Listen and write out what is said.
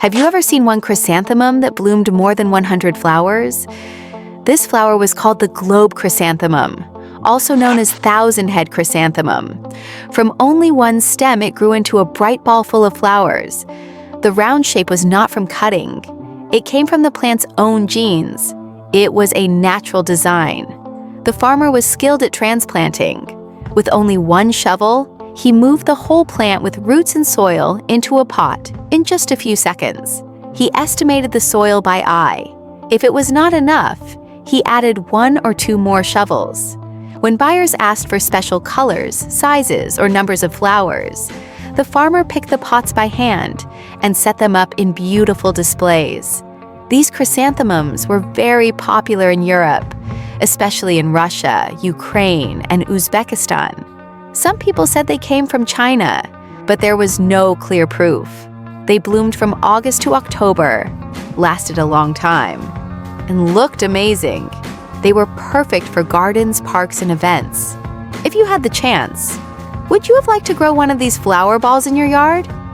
Have you ever seen one chrysanthemum that bloomed more than 100 flowers? This flower was called the globe chrysanthemum, also known as thousand-head chrysanthemum. From only one stem, it grew into a bright ball full of flowers. The round shape was not from cutting. It came from the plant's own genes. It was a natural design. The farmer was skilled at transplanting. With only one shovel, he moved the whole plant with roots and soil into a pot in just a few seconds. He estimated the soil by eye. If it was not enough, he added 1 or 2 more shovels. When buyers asked for special colors, sizes, or numbers of flowers, the farmer picked the pots by hand and set them up in beautiful displays. These chrysanthemums were very popular in Europe, especially in Russia, Ukraine, and Uzbekistan. Some people said they came from China, but there was no clear proof. They bloomed from August to October, lasted a long time, and looked amazing. They were perfect for gardens, parks, and events. If you had the chance, would you have liked to grow one of these flower balls in your yard?